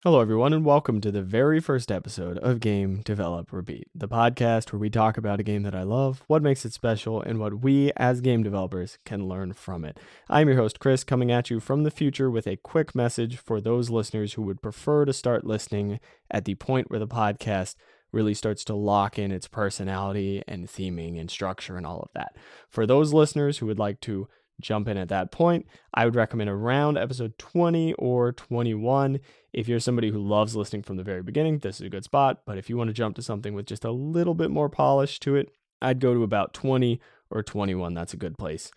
Hello, everyone, and welcome to the very first episode of Game Develop Repeat, the podcast where we talk about a game that I love, what makes it special, and what we as game developers can learn from it. I'm your host, Chris, coming at you from the future with a quick message for those listeners who would prefer to start listening at the point where the podcast really starts to lock in its personality and theming and structure and all of that. For those listeners who would like to jump in at that point, I would recommend around episode 20 or 21. If you're somebody who loves listening from the very beginning, this is a good spot. But if you want to jump to something with just a little bit more polish to it, I'd go to about 20 or 21. That's a good place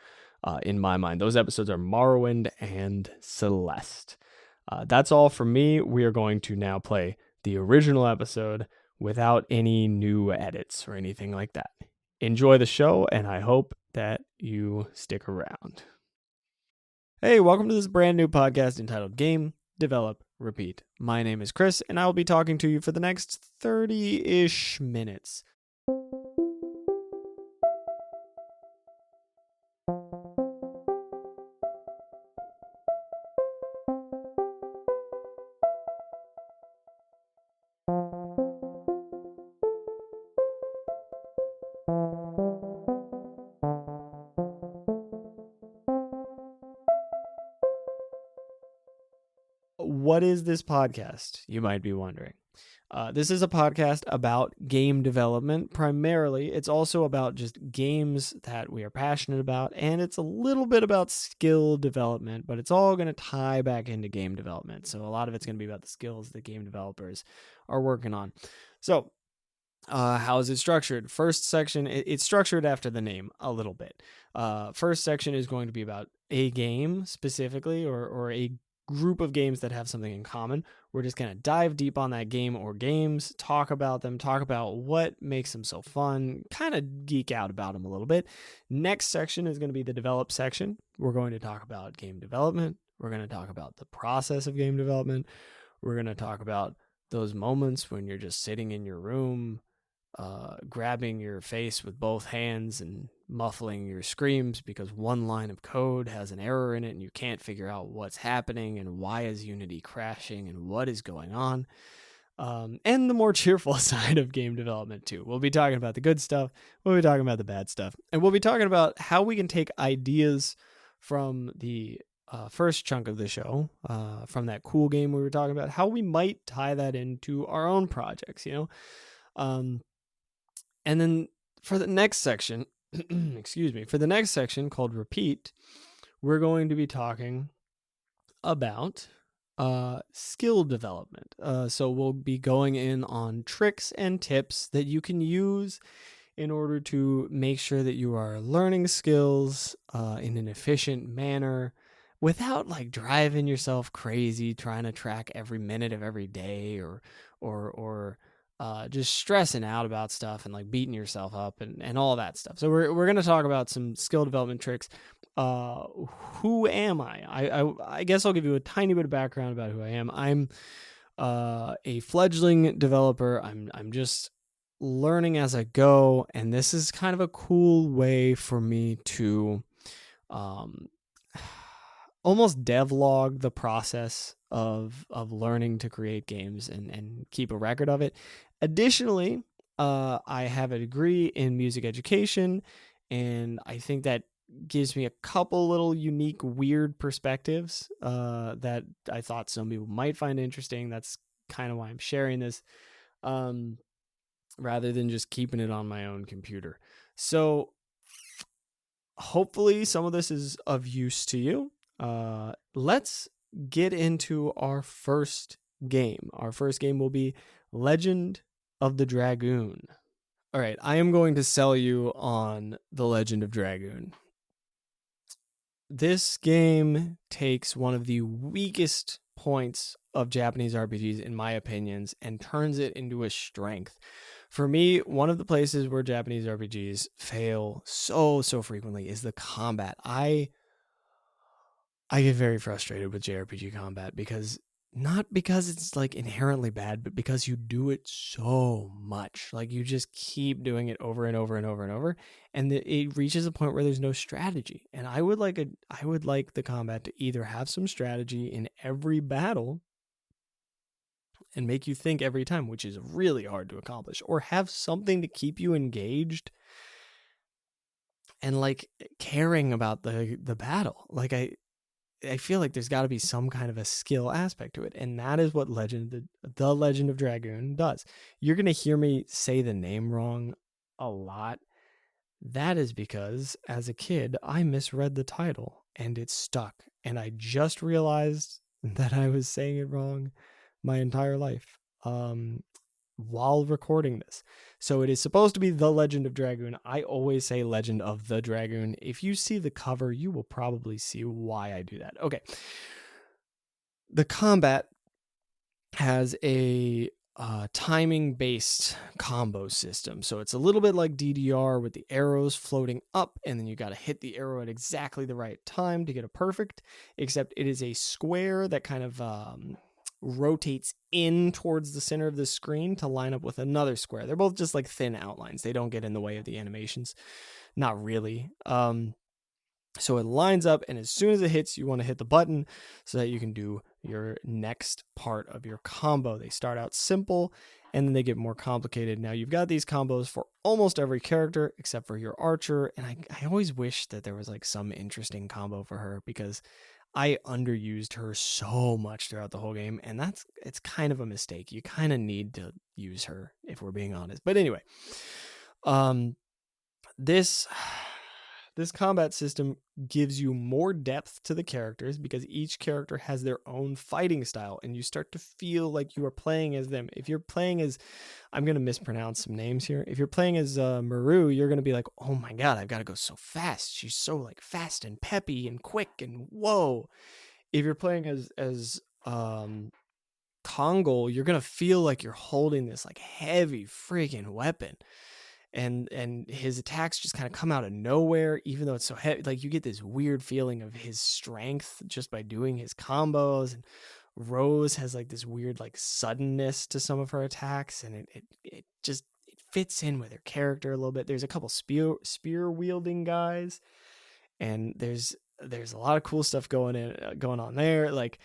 in my mind. Those episodes are Morrowind and Celeste. That's all from me. We are going to now play the original episode without any new edits or anything like that. Enjoy the show, and I hope that you stick around. Hey, welcome to this brand new podcast entitled Game Develop Repeat. My name is Chris, and I will be talking to you for the next 30-ish minutes. What is this podcast, you might be wondering? This is a podcast about game development primarily. It's also about just games that we are passionate about, and it's a little bit about skill development, but it's all going to tie back into game development. So a lot of it's going to be about the skills that game developers are working on. So how is it structured? First section, it's structured after the name a little bit. First section is going to be about a game specifically, or a group of games that have something in common. We're just going to dive deep on that game or games, talk about them, talk about what makes them so fun, kind of geek out about them a little bit. Next section is going to be the develop section. We're going to talk about game development. We're going to talk about the process of game development. We're going to talk about those moments when you're just sitting in your room, grabbing your face with both hands and muffling your screams because one line of code has an error in it and you can't figure out what's happening and why is Unity crashing and what is going on. And the more cheerful side of game development too. We'll be talking about the good stuff, we'll be talking about the bad stuff, and we'll be talking about how we can take ideas from the first chunk of the show, from that cool game we were talking about, how we might tie that into our own projects, and then for the next section, for the next section called Repeat, we're going to be talking about skill development. So we'll be going in on tricks and tips that you can use in order to make sure that you are learning skills in an efficient manner without like driving yourself crazy trying to track every minute of every day or just stressing out about stuff and like beating yourself up and all that stuff. So we're going to talk about some skill development tricks. Who am I? I guess I'll give you a tiny bit of background about who I am. I'm a fledgling developer. I'm just learning as I go, and this is kind of a cool way for me to almost devlog the process of learning to create games and keep a record of it. Additionally, I have a degree in music education, and I think that gives me a couple little unique, weird perspectives that I thought some people might find interesting. That's kind of why I'm sharing this, rather than just keeping it on my own computer. So hopefully some of this is of use to you. Let's get into our first game. Our first game will be Legend of the Dragoon. All right, I am going to sell you on the Legend of Dragoon. This game takes one of the weakest points of Japanese RPGs, in my opinions, and turns it into a strength. For me, one of the places where Japanese RPGs fail so frequently is the combat. I get very frustrated with JRPG combat not because it's like inherently bad, but because you do it so much. Like you just keep doing it over and over and over and over, and it reaches a point where there's no strategy. And I would like the combat to either have some strategy in every battle, and make you think every time, which is really hard to accomplish, or have something to keep you engaged and like caring about the battle. Like I feel like there's got to be some kind of a skill aspect to it, and that is what the Legend of Dragoon does. You're gonna hear me say the name wrong a lot. That is because as a kid I misread the title and it stuck, and I just realized that I was saying it wrong my entire life. While recording this. So it is supposed to be The Legend of Dragoon. I always say Legend of the Dragoon. If you see the cover, you will probably see why I do that. Okay. The combat has a timing based combo system. So it's a little bit like DDR with the arrows floating up, and then you got to hit the arrow at exactly the right time to get a perfect, except it is a square that kind of rotates in towards the center of the screen to line up with another square. They're both just like thin outlines. They don't get in the way of the animations. Not really. So it lines up, and as soon as it hits, you want to hit the button so that you can do your next part of your combo. They start out simple, and then they get more complicated. Now, you've got these combos for almost every character except for your archer, and I always wish that there was like some interesting combo for her, because I underused her so much throughout the whole game, and it's kind of a mistake. You kind of need to use her, if we're being honest. But anyway, this combat system gives you more depth to the characters because each character has their own fighting style, and you start to feel like you are playing as them. If you're playing as, I'm going to mispronounce some names here. If you're playing as Maru, you're going to be like, oh my God, I've got to go so fast. She's so like fast and peppy and quick and whoa. If you're playing as Kongol, you're going to feel like you're holding this like heavy freaking weapon. And his attacks just kind of come out of nowhere, even though it's so heavy. Like you get this weird feeling of his strength just by doing his combos. And Rose has like this weird like suddenness to some of her attacks, and it just it fits in with her character a little bit. There's a couple spear wielding guys, and there's a lot of cool stuff going on there. Like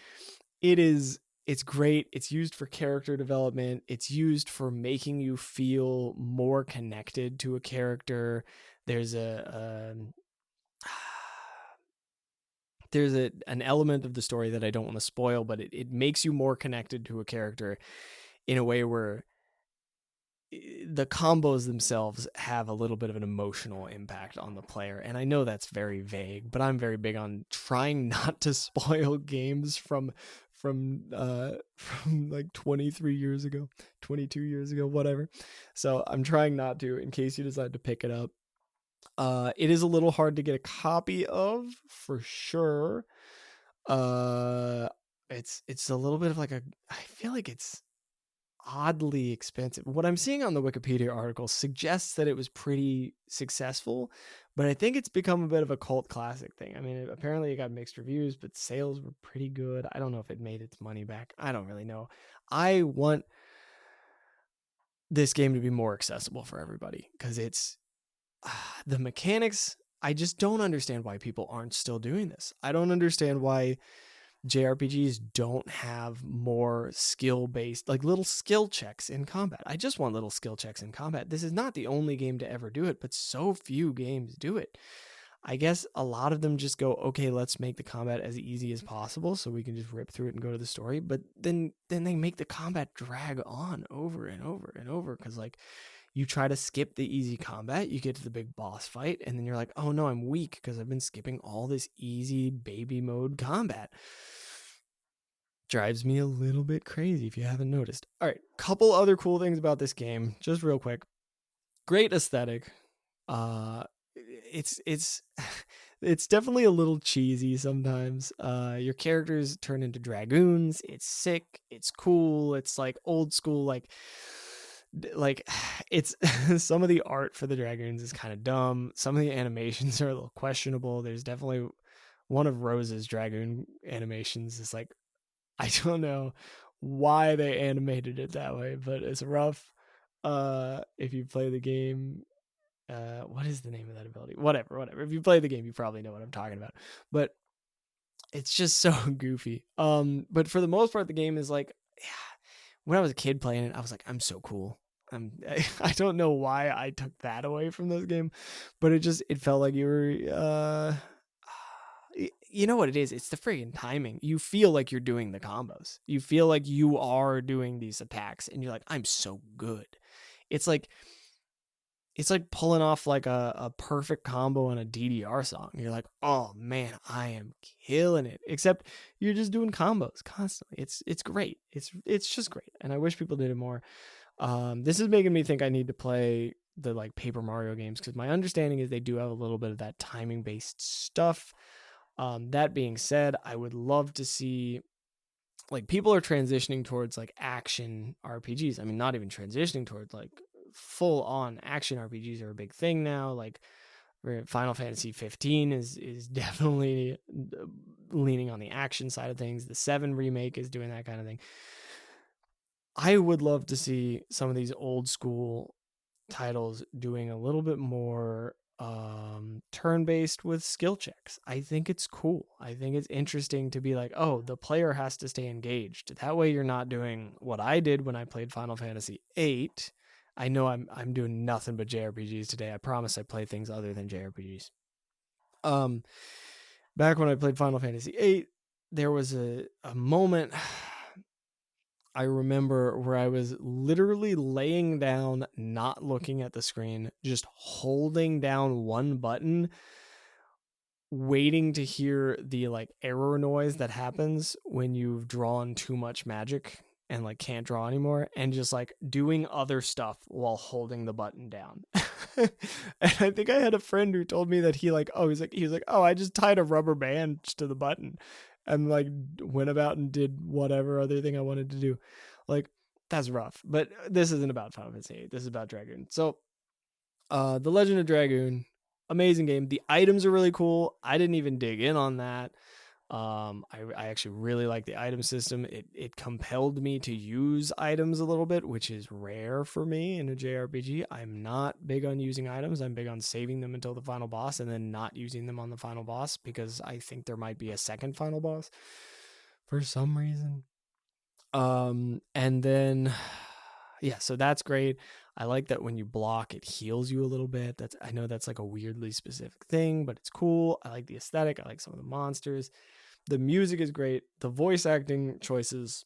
it's great. It's used for character development. It's used for making you feel more connected to a character. There's an element of the story that I don't want to spoil, but it makes you more connected to a character in a way where the combos themselves have a little bit of an emotional impact on the player. And I know that's very vague, but I'm very big on trying not to spoil games from like 23 years ago, 22 years ago, whatever. So I'm trying not to, in case you decide to pick it up. It is a little hard to get a copy of, for sure. It's a little bit of like I feel like it's oddly expensive. What I'm seeing on the Wikipedia article suggests that it was pretty successful, but I think it's become a bit of a cult classic thing. I mean, apparently it got mixed reviews, but sales were pretty good. I don't know if it made its money back. I don't really know. I want this game to be more accessible for everybody, because it's the mechanics. I just don't understand why people aren't still doing this. I don't understand why JRPGs don't have more skill-based, like little skill checks in combat. I just want little skill checks in combat. This is not the only game to ever do it, but so few games do it. I guess a lot of them just go, okay, let's make the combat as easy as possible so we can just rip through it and go to the story. But then they make the combat drag on over and over and over, because like you try to skip the easy combat, you get to the big boss fight, and then you're like, oh no, I'm weak because I've been skipping all this easy baby mode combat. Drives me a little bit crazy if you haven't noticed. All right, couple other cool things about this game, just real quick. Great aesthetic. It's it's definitely a little cheesy sometimes. Your characters turn into dragoons. It's sick. It's cool. It's like old school, like it's some of the art for the dragoons is kind of dumb. Some of the animations are a little questionable. There's definitely one of Rose's dragoon animations is like, I don't know why they animated it that way, but it's rough. If you play the game, what is the name of that ability? Whatever. If you play the game, you probably know what I'm talking about. But it's just so goofy. But for the most part, the game is like, yeah, when I was a kid playing it, I was like, I'm so cool. I don't know why I took that away from this game, but it felt like you were you know what it is? It's the friggin' timing. You feel like you're doing the combos. You feel like you are doing these attacks, and you're like, I'm so good. It's like pulling off like a perfect combo in a DDR song. You're like, oh man, I am killing it. Except you're just doing combos constantly. It's great. It's just great. And I wish people did it more. This is making me think I need to play the like Paper Mario games, because my understanding is they do have a little bit of that timing based stuff. That being said, I would love to see, like, people are transitioning towards like action RPGs. I mean, not even transitioning towards, like, full on action RPGs are a big thing now. Like Final Fantasy 15 is definitely leaning on the action side of things. The 7 remake is doing that kind of thing. I would love to see some of these old school titles doing a little bit more turn-based with skill checks. I think it's cool. I think it's interesting to be like, oh, the player has to stay engaged. That way you're not doing what I did when I played Final Fantasy 8. I know I'm doing nothing but JRPGs today. I promise I play things other than JRPGs. Back when I played Final Fantasy 8, there was a moment I remember where I was literally laying down, not looking at the screen, just holding down one button, waiting to hear the like error noise that happens when you've drawn too much magic and like can't draw anymore, and just like doing other stuff while holding the button down. And I think I had a friend who told me that he was like, oh, I just tied a rubber band to the button and like went about and did whatever other thing I wanted to do. Like, that's rough. But this isn't about Final Fantasy 8. This is about Dragoon. So, The Legend of Dragoon, amazing game. The items are really cool. I didn't even dig in on that. I actually really like the item system. It compelled me to use items a little bit, which is rare for me in a JRPG. I'm not big on using items. I'm big on saving them until the final boss and then not using them on the final boss, because I think there might be a second final boss for some reason. And then yeah, so that's great. I like that when you block, it heals you a little bit. I know that's like a weirdly specific thing, but it's cool. I like the aesthetic. I like some of the monsters. The music is great. The voice acting choices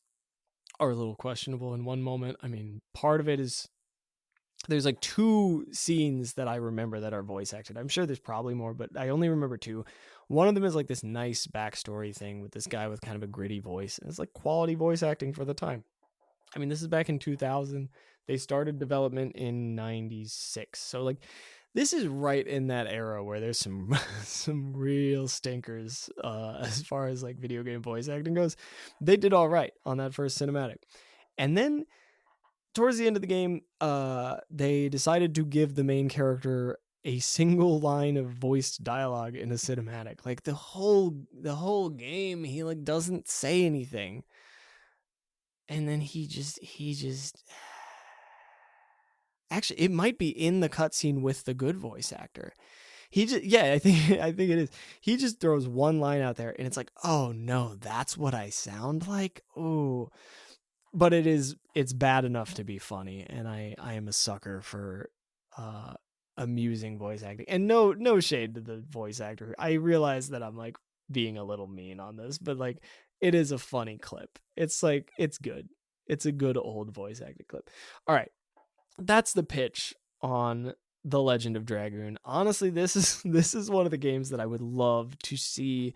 are a little questionable in one moment. I mean, part of it is there's like 2 scenes that I remember that are voice acted. I'm sure there's probably more, but I only remember 2. One of them is like this nice backstory thing with this guy with kind of a gritty voice. And it's like quality voice acting for the time. I mean, this is back in 2000. They started development in 96. So like, this is right in that era where there's some some real stinkers as far as like video game voice acting goes. They did all right on that first cinematic. And then towards the end of the game, they decided to give the main character a single line of voiced dialogue in a cinematic. Like the whole game, he like doesn't say anything. And then he just actually, it might be in the cutscene with the good voice actor. I think it is. He just throws one line out there and it's like, oh no, that's what I sound like. Oh, but it's bad enough to be funny. And I am a sucker for, amusing voice acting, and no shade to the voice actor. I realize that I'm like being a little mean on this, but like, it is a funny clip. It's like, it's good. It's a good old voice acting clip. All right. That's the pitch on The Legend of Dragoon. Honestly, this is one of the games that I would love to see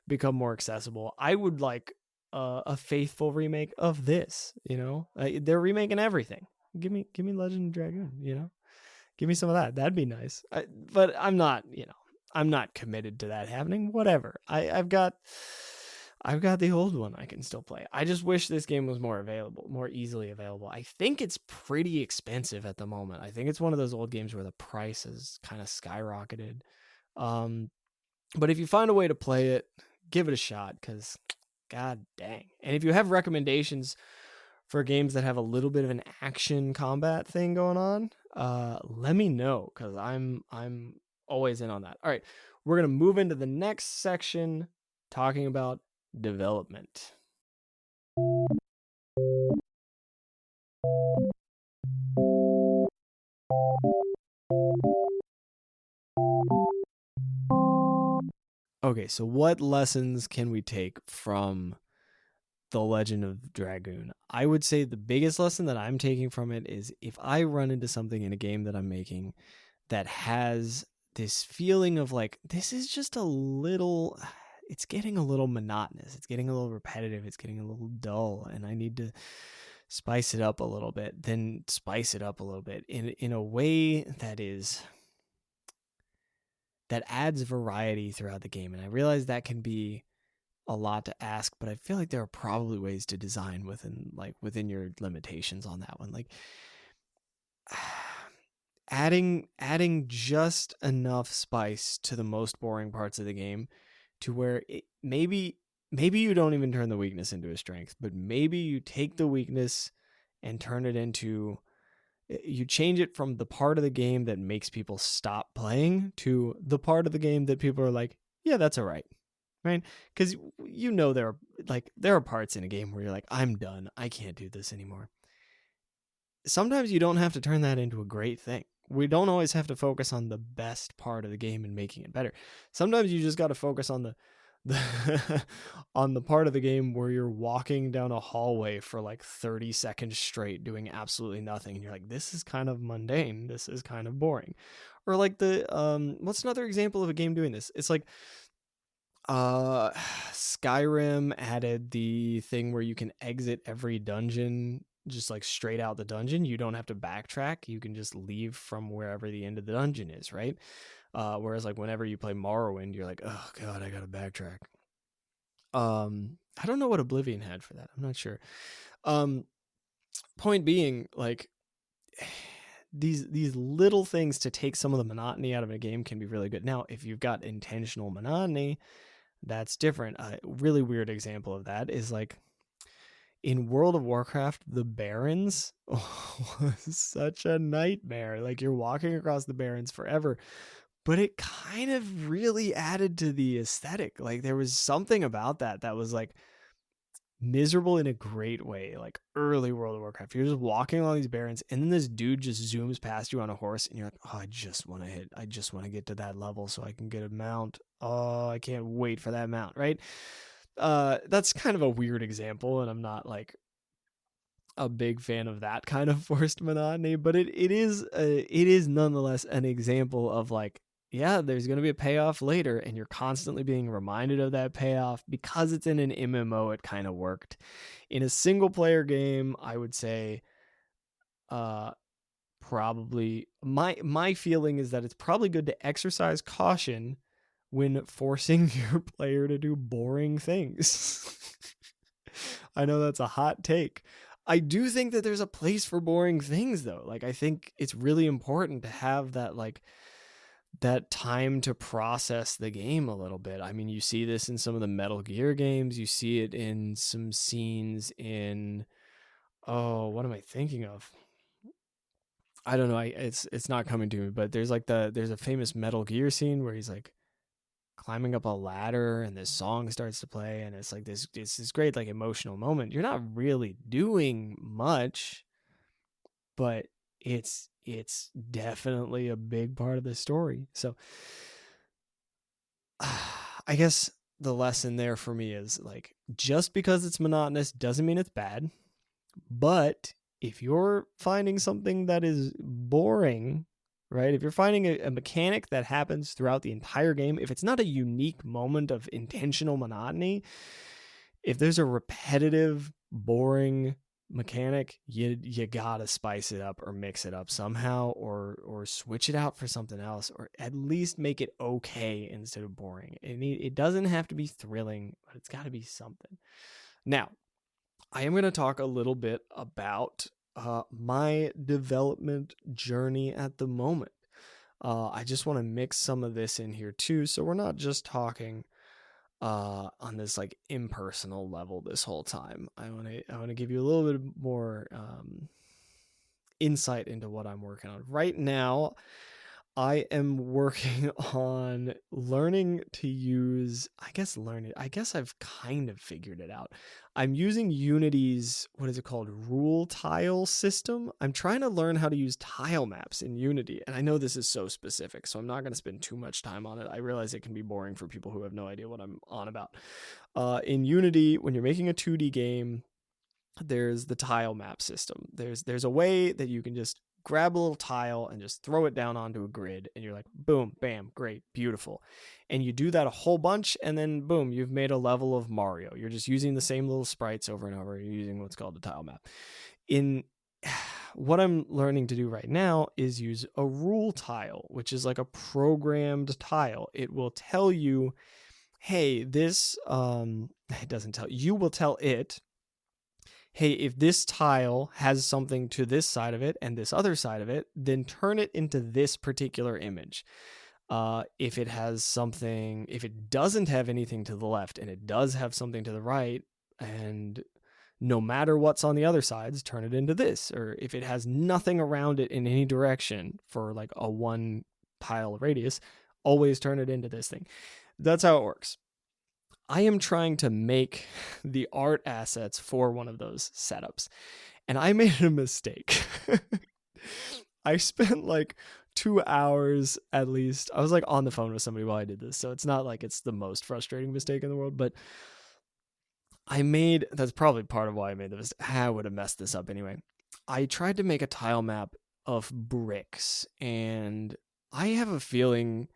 become more accessible. I would like a faithful remake of this. They're remaking everything. Give me Legend of Dragoon. Give me some of that. That'd be nice. But I'm not. I'm not committed to that happening. Whatever. I've got the old one I can still play. I just wish this game was more available, more easily available. I think it's pretty expensive at the moment. I think it's one of those old games where the price has kind of skyrocketed. But if you find a way to play it, give it a shot, because god dang. And if you have recommendations for games that have a little bit of an action combat thing going on, let me know, because I'm always in on that. All right, we're going to move into the next section talking about development. Okay, so what lessons can we take from The Legend of Dragoon? I would say the biggest lesson that I'm taking from it is if I run into something in a game that I'm making that has this feeling of like, this is just a little, it's getting a little monotonous, it's getting a little repetitive, it's getting a little dull, and I need to spice it up a little bit, then spice it up a little bit in a way that adds variety throughout the game. And I realize that can be a lot to ask, but I feel like there are probably ways to design within your limitations on that one. Like adding just enough spice to the most boring parts of the game to where maybe you don't even turn the weakness into a strength, but maybe you take the weakness and turn it into, you change it from the part of the game that makes people stop playing to the part of the game that people are like, yeah, that's all right. Right? Because there are parts in a game where you're like, I'm done. I can't do this anymore. Sometimes you don't have to turn that into a great thing. We don't always have to focus on the best part of the game and making it better. Sometimes you just got to focus on the on the part of the game where you're walking down a hallway for like 30 seconds straight doing absolutely nothing, and you're like, this is kind of mundane, this is kind of boring. Or like what's another example of a game doing this? It's like Skyrim added the thing where you can exit every dungeon just like straight out the dungeon. You don't have to backtrack, you can just leave from wherever the end of the dungeon is, right? Whereas like whenever you play Morrowind, you're like, oh god, I gotta backtrack. I don't know what Oblivion had for that, I'm not sure. Point being, like, these little things to take some of the monotony out of a game can be really good. Now, if you've got intentional monotony, that's different. A really weird example of that is like in World of Warcraft, the Barrens was such a nightmare. Like you're walking across the Barrens forever, but it kind of really added to the aesthetic. Like there was something about that was like miserable in a great way. Like early World of Warcraft, you're just walking along these Barrens, and then this dude just zooms past you on a horse, and you're like, oh, I just want to get to that level so I can get a mount. Oh, I can't wait for that mount, right? That's kind of a weird example, and I'm not like a big fan of that kind of forced monotony, but it is nonetheless an example of like, yeah, there's going to be a payoff later, and you're constantly being reminded of that payoff. Because it's in an MMO, it kind of worked. In a single player game, I would say probably my feeling is that it's probably good to exercise caution when forcing your player to do boring things. I know that's a hot take. I do think that there's a place for boring things though. Like I think it's really important to have that, like, that time to process the game a little bit. I mean, you see this in some of the Metal Gear games, you see it in some scenes in, oh, what am I thinking of? I don't know. It's not coming to me, but there's a famous Metal Gear scene where he's like climbing up a ladder and this song starts to play, and it's like this great like emotional moment. You're not really doing much, but it's definitely a big part of the story. So I guess the lesson there for me is like, just because it's monotonous doesn't mean it's bad. But if you're finding something that is boring, right? If you're finding a mechanic that happens throughout the entire game, if it's not a unique moment of intentional monotony, if there's a repetitive, boring mechanic, you gotta spice it up or mix it up somehow, or switch it out for something else, or at least make it okay instead of boring. It doesn't have to be thrilling, but it's got to be something. Now, I am going to talk a little bit about my development journey at the moment. I just want to mix some of this in here too, so we're not just talking on this like impersonal level this whole time. I want to give you a little bit more insight into what I'm working on right now. I am working on learning to use, I guess I've kind of figured it out. I'm using Unity's, what is it called? Rule tile system. I'm trying to learn how to use tile maps in Unity. And I know this is so specific, so I'm not going to spend too much time on it. I realize it can be boring for people who have no idea what I'm on about. In Unity, when you're making a 2D game, there's the tile map system. There's a way that you can just grab a little tile and just throw it down onto a grid, and you're like, boom, bam, great, beautiful. And you do that a whole bunch, and then boom, you've made a level of Mario. You're just using the same little sprites over and over. You're using what's called a tile map. In what I'm learning to do right now is use a rule tile, which is like a programmed tile. It will tell you, hey, this it doesn't tell you, will tell it, hey, if this tile has something to this side of it and this other side of it, then turn it into this particular image. If it has something, if it doesn't have anything to the left and it does have something to the right, and no matter what's on the other sides, turn it into this. Or if it has nothing around it in any direction for like a 1 tile radius, always turn it into this thing. That's how it works. I am trying to make the art assets for one of those setups, and I made a mistake. I spent like 2 hours at least. I was like on the phone with somebody while I did this, so it's not like it's the most frustrating mistake in the world, but that's probably part of why I made the mistake. I would have messed this up anyway. I tried to make a tile map of bricks, and I have a feeling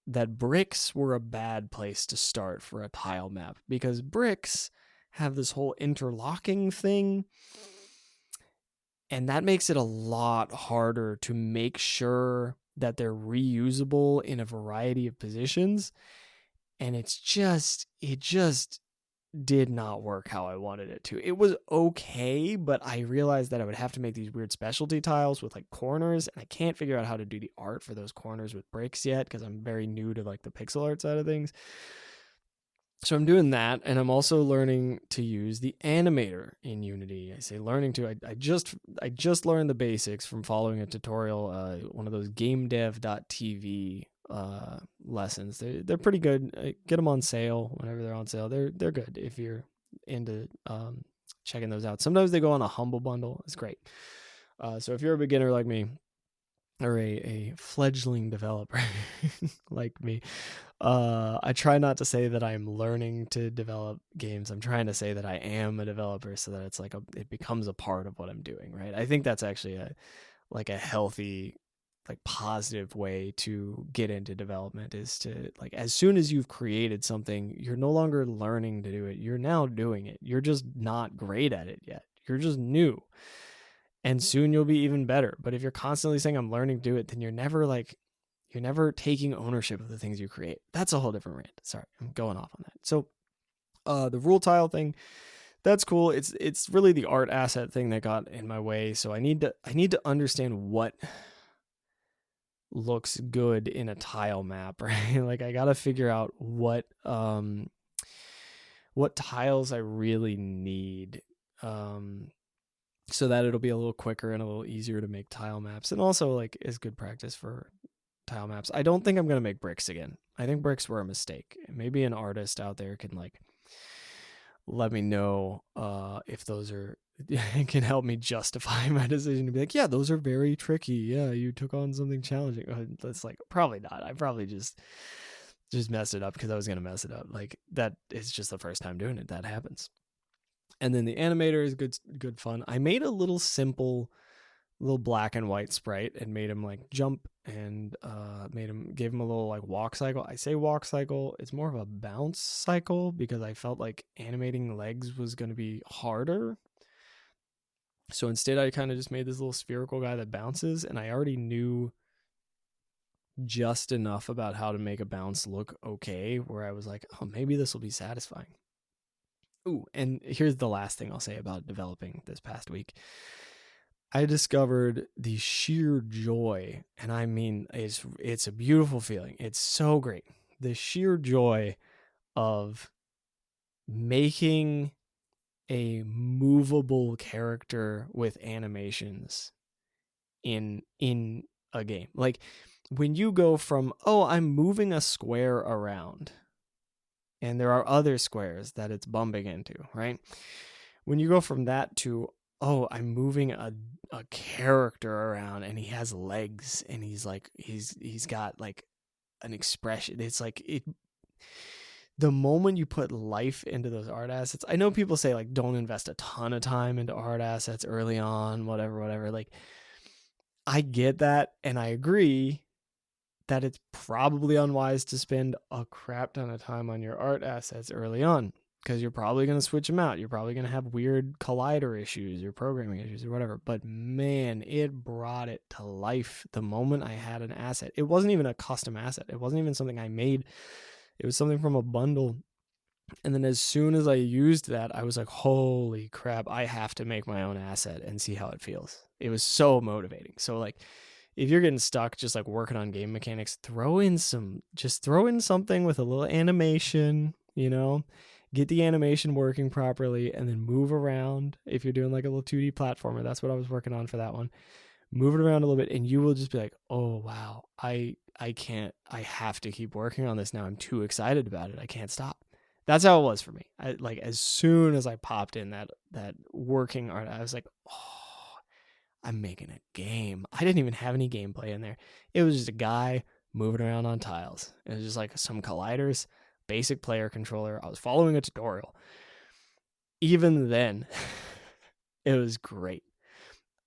that bricks were a bad place to start for a tile map, because bricks have this whole interlocking thing, and that makes it a lot harder to make sure that they're reusable in a variety of positions. And it just did not work how I wanted it to. It was okay, but I realized that I would have to make these weird specialty tiles with like corners, and I can't figure out how to do the art for those corners with bricks yet, because I'm very new to like the pixel art side of things. So I'm doing that, and I'm also learning to use the animator in Unity. I say learning to, I just learned the basics from following a tutorial, one of those gamedev.tv lessons. They're pretty good. Get them on sale whenever they're on sale. They're good if you're into checking those out. Sometimes they go on a humble bundle. It's great. So if you're a beginner like me, or a fledgling developer like me, I try not to say that I'm learning to develop games. I'm trying to say that I am a developer, so that it's like it becomes a part of what I'm doing, right? I think that's actually a healthy, like positive way to get into development, is to, like, as soon as you've created something, you're no longer learning to do it. You're now doing it. You're just not great at it yet. You're just new. And soon you'll be even better. But if you're constantly saying I'm learning to do it, then you're never taking ownership of the things you create. That's a whole different rant. Sorry, I'm going off on that. So the rule tile thing, that's cool. It's really the art asset thing that got in my way. So I need to understand what looks good in a tile map, right? Like I got to figure out what tiles I really need. So that it'll be a little quicker and a little easier to make tile maps, and also like is good practice for tile maps. I don't think I'm going to make bricks again. I think bricks were a mistake. Maybe an artist out there can like let me know if those are can help me justify my decision to be like, yeah, those are very tricky. Yeah, you took on something challenging. That's like, probably not. I probably just messed it up because I was going to mess it up. Like that is just the first time doing it. That happens. And then the animator is good fun. I made a little simple little black and white sprite and made him like jump, and gave him a little like walk cycle. I say walk cycle, it's more of a bounce cycle, because I felt like animating legs was going to be harder. So instead I kind of just made this little spherical guy that bounces, and I already knew just enough about how to make a bounce look okay, where I was like, oh, maybe this will be satisfying. Ooh, and here's the last thing I'll say about developing this past week. I discovered the sheer joy, and I mean, it's a beautiful feeling. It's so great. The sheer joy of making a movable character with animations in a game. Like, when you go from, oh, I'm moving a square around, and there are other squares that it's bumping into, right? When you go from that to, oh, I'm moving a character around and he has legs and he's got like an expression. It's like the moment you put life into those art assets. I know people say like don't invest a ton of time into art assets early on, whatever. Like I get that and I agree that it's probably unwise to spend a crap ton of time on your art assets early on, because you're probably going to switch them out. You're probably going to have weird collider issues or programming issues or whatever. But man, it brought it to life the moment I had an asset. It wasn't even a custom asset. It wasn't even something I made. It was something from a bundle. And then as soon as I used that, I was like, holy crap, I have to make my own asset and see how it feels. It was so motivating. So like, if you're getting stuck just like working on game mechanics, throw in something with a little animation, get the animation working properly, and then move around. If you're doing like a little 2D platformer, that's what I was working on for that one. Move it around a little bit and you will just be like, oh wow, I have to keep working on this now. I'm too excited about it. I can't stop. That's how it was for me. Like as soon as I popped in that working art, I was like, oh, I'm making a game. I didn't even have any gameplay in there. It was just a guy moving around on tiles. It was just like some colliders, basic player controller. I was following a tutorial. Even then, it was great.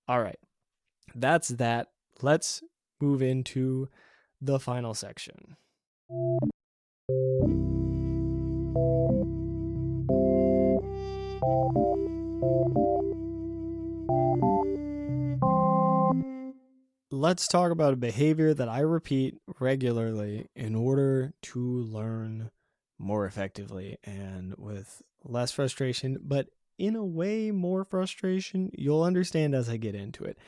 All right, that's that. Let's move into the final section. Let's talk about a behavior that I repeat regularly in order to learn more effectively and with less frustration, but in a way more frustration. You'll understand as I get into it.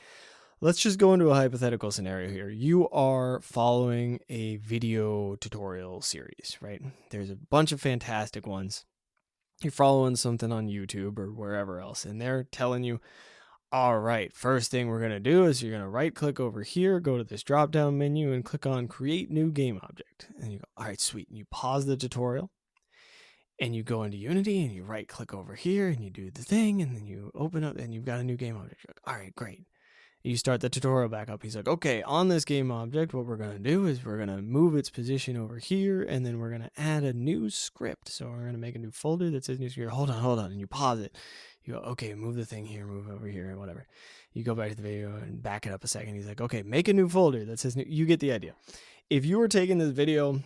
Let's just go into a hypothetical scenario here. You are following a video tutorial series, right? There's a bunch of fantastic ones. You're following something on YouTube or wherever else, and they're telling you, all right, first thing we're going to do is you're going to right click over here, go to this drop down menu and click on create new game object. And you go, all right, sweet. And you pause the tutorial and you go into Unity and you right click over here and you do the thing and then you open up and you've got a new game object. You're like, all right, great. You start the tutorial back up. He's like, okay, on this game object, what we're going to do is we're going to move its position over here and then we're going to add a new script. So we're going to make a new folder that says new script. Hold on. And you pause it. You go, okay, move the thing here, move over here, whatever. You go back to the video and back it up a second. He's like, okay, make a new folder that says new. You get the idea. If you were taking this video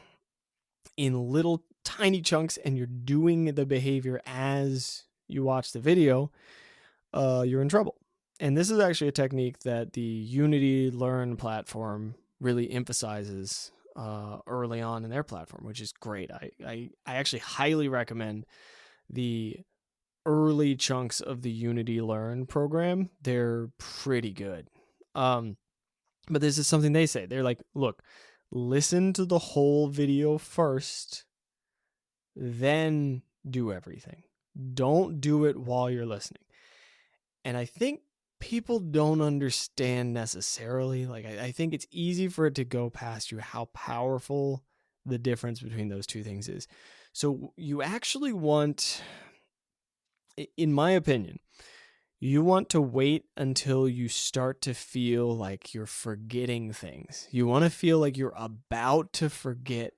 in little tiny chunks and you're doing the behavior as you watch the video, you're in trouble. And this is actually a technique that the Unity Learn platform really emphasizes early on in their platform, which is great. I actually highly recommend the early chunks of the Unity Learn program. They're pretty good. But this is something they say. They're like, look, listen to the whole video first, then do everything. Don't do it while you're listening. And I think people don't understand necessarily. Like, I think it's easy for it to go past you how powerful the difference between those two things is. So you actually want, in my opinion, you want to wait until you start to feel like you're forgetting things. You want to feel like you're about to forget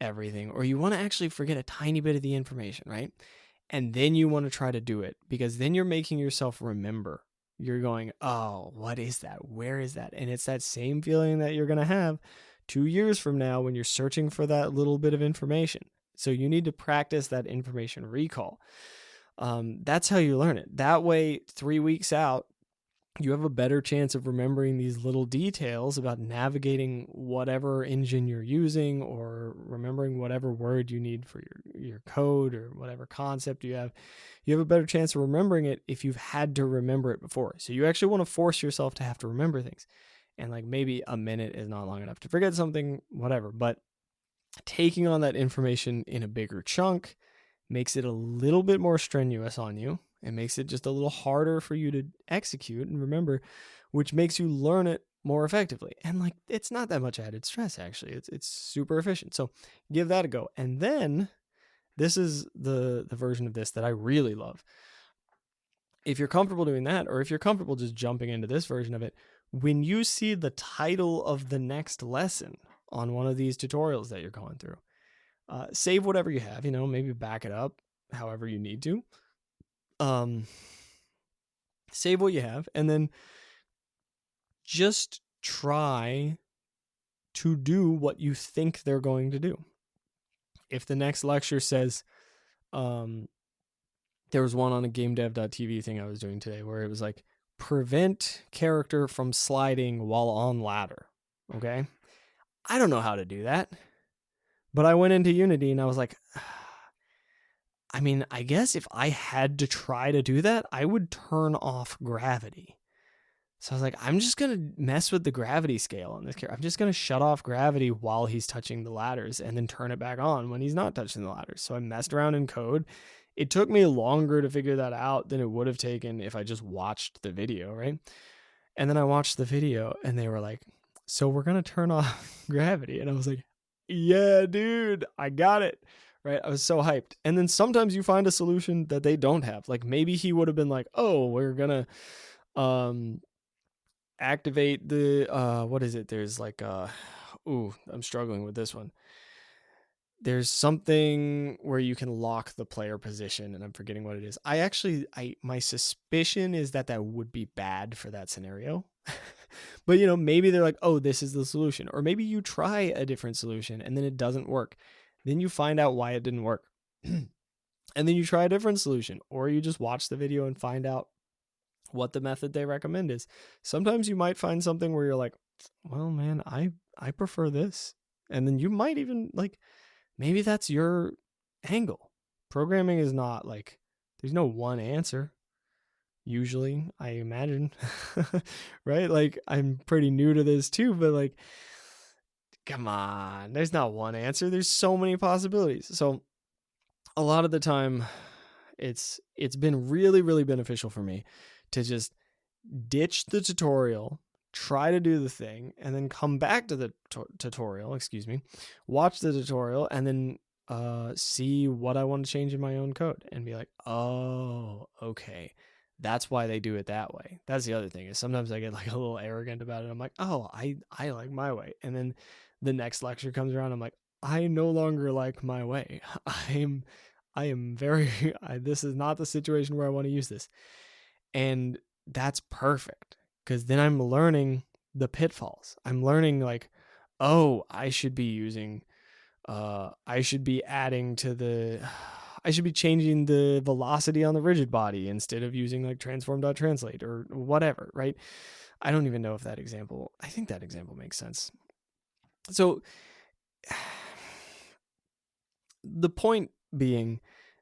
everything, or you want to actually forget a tiny bit of the information, right? And then you want to try to do it, because then you're making yourself remember. You're going, oh, what is that? Where is that? And it's that same feeling that you're going to have 2 years from now when you're searching for that little bit of information. So you need to practice that information recall. That's how you learn it. That way, 3 weeks out, you have a better chance of remembering these little details about navigating whatever engine you're using, or remembering whatever word you need for your code, or whatever concept you have. You have a better chance of remembering it if you've had to remember it before. So you actually want to force yourself to have to remember things. And like maybe a minute is not long enough to forget something, whatever. But taking on that information in a bigger chunk makes it a little bit more strenuous on you. It makes it just a little harder for you to execute and remember, which makes you learn it more effectively. And like, it's not that much added stress, actually. It's super efficient. So give that a go. And then this is the version of this that I really love. If you're comfortable doing that, or if you're comfortable just jumping into this version of it, when you see the title of the next lesson on one of these tutorials that you're going through, save whatever you have, maybe back it up however you need to. Save what you have, and then just try to do what you think they're going to do. If the next lecture says, there was one on a gamedev.tv thing I was doing today where it was like, prevent character from sliding while on ladder. Okay. I don't know how to do that, but I went into Unity and I was like, I mean, I guess if I had to try to do that, I would turn off gravity. So I was like, I'm just going to mess with the gravity scale on this character. I'm just going to shut off gravity while he's touching the ladders and then turn it back on when he's not touching the ladders. So I messed around in code. It took me longer to figure that out than it would have taken if I just watched the video, right? And then I watched the video and they were like, so we're going to turn off gravity. And I was like, yeah, dude, I got it. Right? I was so hyped. And then sometimes you find a solution that they don't have. Like maybe he would have been like, oh, we're going to activate the, what is it? There's like, I'm struggling with this one. There's something where you can lock the player position, and I'm forgetting what it is. My suspicion is that would be bad for that scenario. But, maybe they're like, oh, this is the solution. Or maybe you try a different solution and then it doesn't work. Then you find out why it didn't work. And then you try a different solution, or you just watch the video and find out what the method they recommend is. Sometimes you might find something where you're like, well, man, I prefer this. And then you might even like, maybe that's your angle. Programming is not like, there's no one answer. Usually, I imagine, right? Like, I'm pretty new to this too, but like, come on, there's not one answer. There's so many possibilities. So a lot of the time, it's been really, really beneficial for me to just ditch the tutorial, try to do the thing, and then come back to the tutorial, watch the tutorial, and then see what I want to change in my own code and be like, oh, okay. That's why they do it that way. That's the other thing, is sometimes I get like a little arrogant about it. I'm like, oh, I like my way. And then the next lecture comes around. I'm like, I no longer like my way. I am very, this is not the situation where I want to use this. And that's perfect, because then I'm learning the pitfalls. I'm learning like, oh, I should be changing the velocity on the rigid body instead of using like transform.translate or whatever, right? I don't even know if I think that example makes sense. So the point being,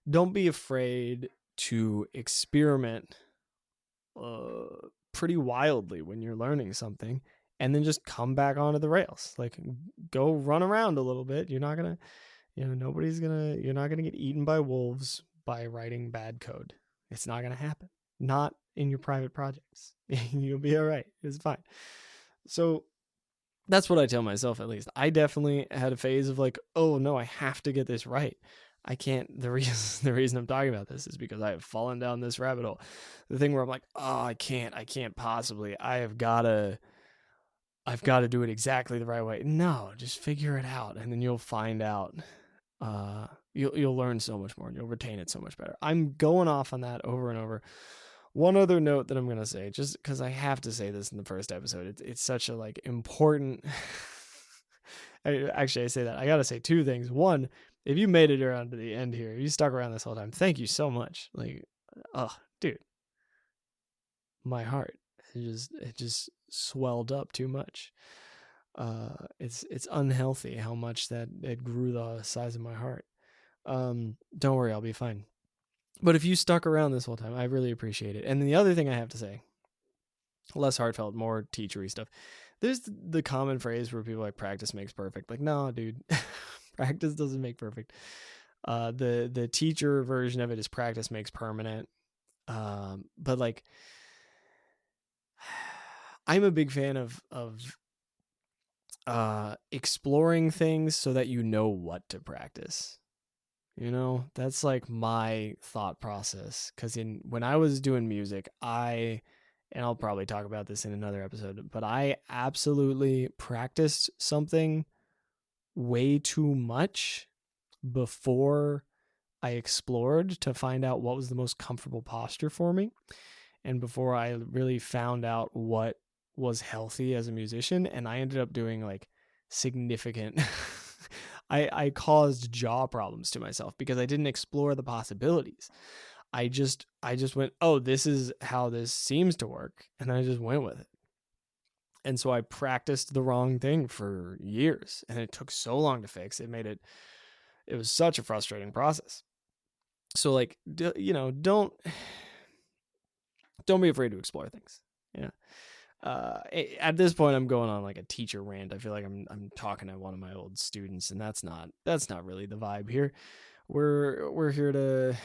don't be afraid to experiment pretty wildly when you're learning something, and then just come back onto the rails. Like, go run around a little bit. You're not gonna, you're not gonna get eaten by wolves by writing bad code. It's not gonna happen. Not in your private projects. You'll be all right. It's fine. So that's what I tell myself, at least. I definitely had a phase of like, oh no, I have to get this right. I can't. The reason I'm talking about this is because I have fallen down this rabbit hole. The thing where I'm like, oh, I can't possibly. I've got to do it exactly the right way. No, just figure it out, and then you'll find out. You'll learn so much more, and you'll retain it so much better. I'm going off on that over and over. One other note that I'm gonna say, just because I have to say this in the first episode, it's such a like important. I say that. I gotta say two things. One, if you made it around to the end here, if you stuck around this whole time, thank you so much. Like, oh, dude, my heart, it just swelled up too much. It's unhealthy how much that it grew the size of my heart. Don't worry, I'll be fine. But if you stuck around this whole time, I really appreciate it. And then the other thing I have to say, less heartfelt, more teachery stuff. There's the common phrase where people are like, practice makes perfect. Like, no, dude, practice doesn't make perfect. The teacher version of it is practice makes permanent. But like, I'm a big fan of exploring things so that you know what to practice. You know, that's like my thought process. Because when I was doing music, and I'll probably talk about this in another episode, but I absolutely practiced something way too much before I explored to find out what was the most comfortable posture for me. And before I really found out what was healthy as a musician, and I ended up doing like significant I caused jaw problems to myself because I didn't explore the possibilities. I just went, "Oh, this is how this seems to work." And I just went with it. And so I practiced the wrong thing for years, and it took so long to fix. It was such a frustrating process. So like, you know, don't be afraid to explore things. Yeah. At this point, I'm going on like a teacher rant. I feel like I'm talking to one of my old students, and that's not really the vibe here. We're here to,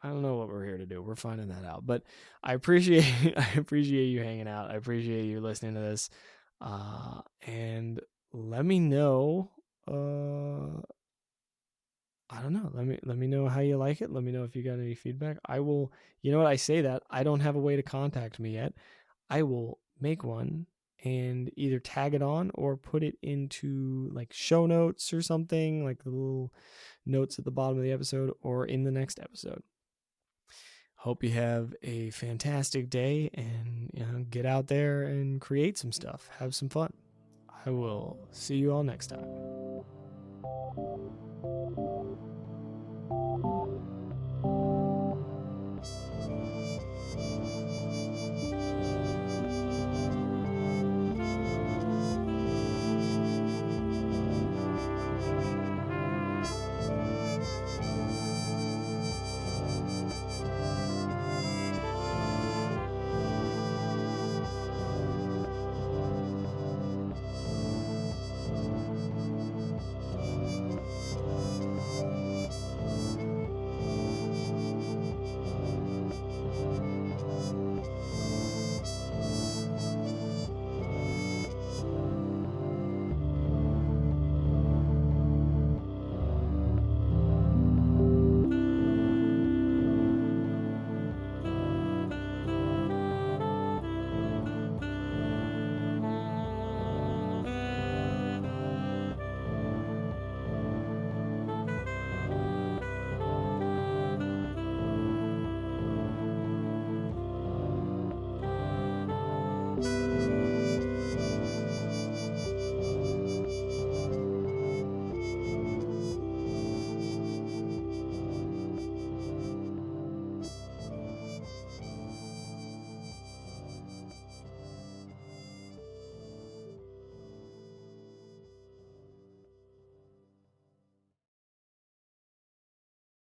I don't know what we're here to do. We're finding that out. But I appreciate you hanging out. I appreciate you listening to this. And let me know. I don't know. Let me know how you like it. Let me know if you got any feedback. I will. You know what? I say that I don't have a way to contact me yet. I will make one and either tag it on or put it into like show notes or something, like the little notes at the bottom of the episode or in the next episode. Hope you have a fantastic day and, you know, get out there and create some stuff. Have some fun. I will see you all next time.